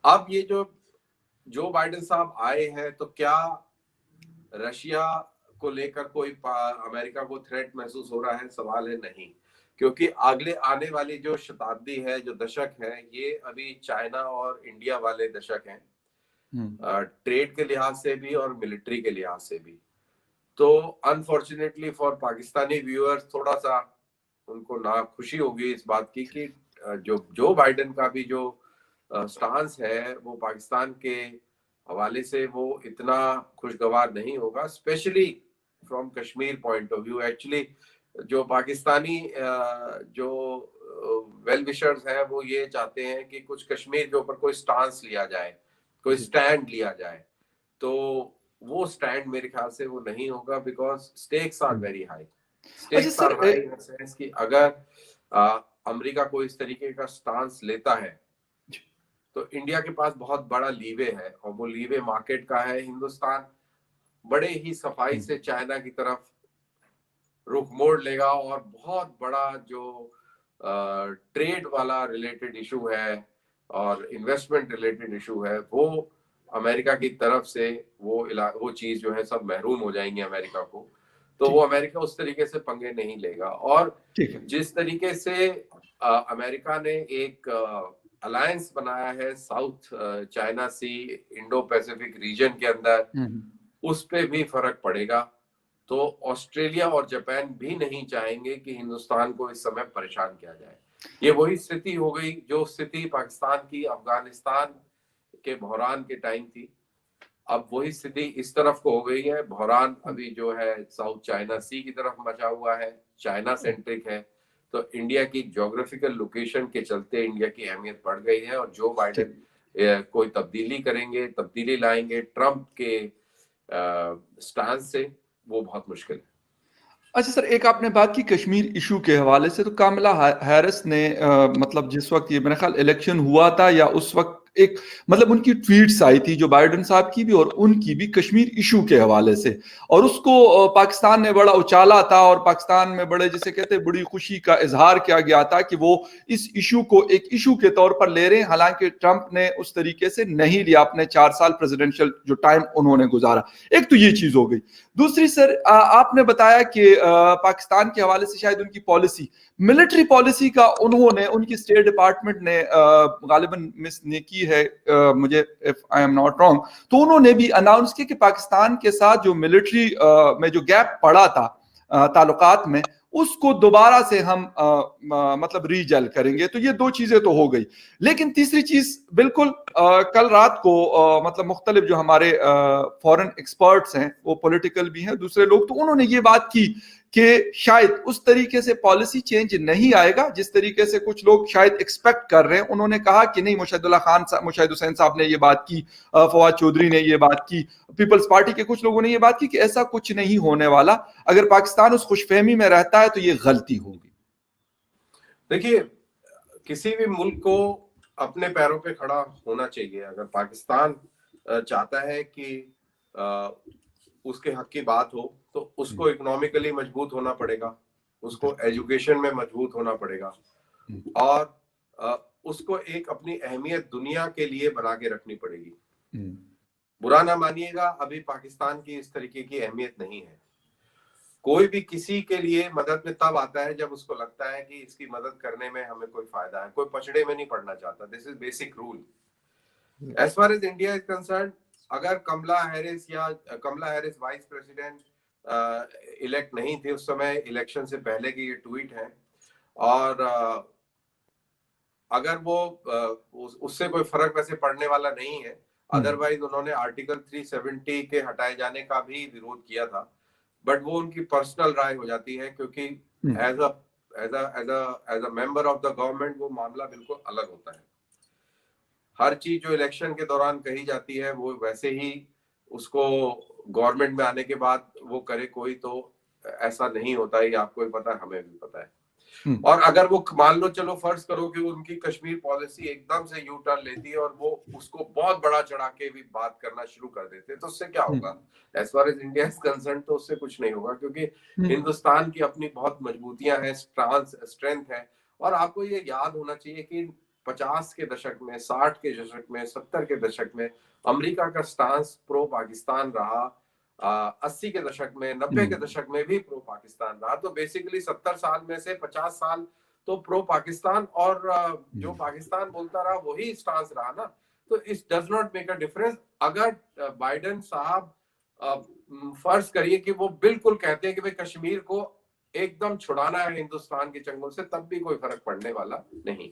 अब ये Joe Biden साहब आए हैं, तो क्या रशिया को लेकर कोई अमेरिका को थ्रेट महसूस हो रहा है? सवाल है नहीं, क्योंकि अगले आने वाली जो शताब्दी है, जो दशक है, ये अभी चाइना और इंडिया वाले दशक हैं, ट्रेड के लिहाज से भी और मिलिट्री के लिहाज से भी। तो अनफॉर्चुनेटली फॉर पाकिस्तानी व्यूअर्स थोड़ा सा उनको ना खुशी होगी इस बात की कि जो बाइडेन का भी जो स्टांस है वो पाकिस्तान के हवाले से वो इतना खुशगवार नहीं होगा, specially from Kashmir point of view. Actually जो पाकिस्तानी जो वेल विशर्स हैं वो ये चाहते हैं कि कुछ कश्मीर के ऊपर कोई स्टांस लिया जाए, कोई स्टैंड लिया जाए। तो वो स्टैंड मेरे ख्याल से वो नहीं होगा, because stakes are very high. Stakes are high in the sense कि अगर अमेरिका को इस तरीके का स्टांस लेता है तो इंडिया के पास बहुत बड़ा लीवे है, और वो लीवे मार्केट का है। हिंदुस्तान बड़े ही सफाई से चाइना की तरफ रुख मोड़ लेगा, और बहुत बड़ा जो ट्रेड वाला रिलेटेड इशू है और इन्वेस्टमेंट रिलेटेड इशू है, वो अमेरिका की तरफ से वो चीज जो है सब महरूम हो जाएंगे अमेरिका को। तो वो अमेरिका उस तरीके से पंगे नहीं लेगा। और जिस तरीके से अमेरिका ने एक अलायंस बनाया है साउथ चाइना सी इंडो पैसिफिक रीजन के अंदर, उस पे भी फर्क पड़ेगा। तो ऑस्ट्रेलिया और जापान भी नहीं चाहेंगे कि हिंदुस्तान को इस समय परेशान किया जाए। ये वही स्थिति हो गई जो स्थिति पाकिस्तान की अफगानिस्तान के बहरान के टाइम थी। अब वही स्थिति इस तरफ को हो गई है। बहरान अभी जो है साउथ चाइना सी की तरफ मचा हुआ है, चाइना सेंट्रिक है। तो इंडिया की ज्योग्राफिकल लोकेशन के चलते इंडिया की अहमियत बढ़ गई है, और जो बाइडेन कोई तब्दीली करेंगे, तब्दीली लाएंगे ट्रंप के स्टांस से, वो बहुत मुश्किल है। अच्छा सर, एक आपने बात की कश्मीर इशू के हवाले से, तो कामला हैरिस ने मतलब जिस वक्त ये मेरा ख्याल इलेक्शन हुआ था या उस वक्त एक मतलब उनकी ट्वीट्स आई थी जो बाइडेन साहब की भी और उनकी भी कश्मीर इशू के हवाले से, और उसको पाकिस्तान ने बड़ा उछाला था और पाकिस्तान में बड़े जिसे कहते हैं बड़ी खुशी का इजहार किया गया था कि वो इस इशू को एक इशू के तौर पर ले रहे हैं। हालांकि ट्रंप ने उस तरीके से नहीं लिया अपने 4 साल प्रेसिडेंशियल जो टाइम उन्होंने गुजारा। एक तो ये चीज हो गई। दूसरी सर, आपने बताया कि पाकिस्तान के हवाले से शायद उनकी पॉलिसी, मिलिट्री पॉलिसी का उन्होंने उनकी स्टेट डिपार्टमेंट ने गालिबन मिस ने की है, मुझे if I am not wrong, तो उन्होंने भी अनाउंस किया कि पाकिस्तान के साथ जो मिलिट्री में जो गैप पड़ा था ताल्लुकात में, उसको दोबारा से हम मतलब रीजेल करेंगे। तो ये दो चीजें तो हो गई। लेकिन तीसरी चीज बिल्कुल कल रात को मतलब मुख्तलिफ जो हमारे फॉरेन एक्सपर्ट्स हैं, वो पॉलिटिकल भी हैं, दूसरे लोग, तो उन्होंने ये बात की कि शायद उस तरीके से पॉलिसी चेंज नहीं आएगा जिस तरीके से कुछ लोग शायद एक्सपेक्ट कर रहे हैं। उन्होंने कहा कि नहीं, मुशाहिद हुसैन साहब ने ये बात की, फवाद चौधरी ने ये बात की, पीपल्स पार्टी के कुछ लोगों ने ये बात की कि ऐसा कुछ नहीं होने वाला। अगर पाकिस्तान उस खुशफहमी में रहता है तो ये गलती होगी। देखिए, किसी भी मुल्क को अपने पैरों पे खड़ा होना चाहिए। अगर पाकिस्तान चाहता है कि उसके हक की बात हो, तो उसको इकोनॉमिकली मजबूत होना पड़ेगा, उसको एजुकेशन में मजबूत होना पड़ेगा, और उसको एक अपनी अहमियत दुनिया के लिए बना के रखनी पड़ेगी। बुरा ना मानिएगा, अभी पाकिस्तान की इस तरीके की अहमियत नहीं है। कोई भी किसी के लिए मदद में तब आता है जब उसको लगता है कि इसकी मदद करने में हमें कोई फायदा है। कोई पछड़े में नहीं पड़ना चाहता। This is basic rule. As far as India is concern, अगर Kamala Harris vice president elect नहीं थे उस समय, इलेक्शन से पहले की ये ट्वीट है, और अगर वो उससे कोई फर्क वैसे पड़ने वाला नहीं है। अदरवाइज उन्होंने आर्टिकल 370 के हटाए जाने का भी विरोध किया था, बट वो उनकी पर्सनल राय हो जाती है, क्योंकि as a member of the government वो मामला बिल्कुल अलग होता है। हर चीज जो इलेक्शन के दौरान कही जाती है वो वैसे ही उसको गवर्नमेंट में आने के बाद वो करे कोई, तो ऐसा नहीं होता है। आपको भी पता है, हमें भी पता है। और अगर वो मान लो, चलो फर्ज करो कि उनकी कश्मीर पॉलिसी एकदम से यू टर्न लेती है और वो उसको बहुत बड़ा चढ़ा के भी बात करना शुरू कर देते, तो उससे क्या होगा? As far as India is concern, तो उससे कुछ नहीं होगा, क्योंकि हिंदुस्तान की अपनी बहुत मजबूतियां हैं, स्ट्रेंथ है। और आपको ये याद होना चाहिए कि 50 के दशक में, 60 के दशक में, 70 के दशक में अमेरिका का स्टांस प्रो पाकिस्तान रहा, 80 के दशक में, 90 के दशक में भी प्रो पाकिस्तान रहा। तो बेसिकली 70 साल में से 50 साल तो प्रो पाकिस्तान और जो पाकिस्तान बोलता रहा वही स्टांस रहा ना। तो it does not make a difference. अगर बाइडेन साहब फर्ज करिए कि वो बिल्कुल कहते हैं कि भाई कश्मीर को एकदम छुड़ाना है हिंदुस्तान के चंगुल से, तब भी कोई फर्क पड़ने वाला नहीं।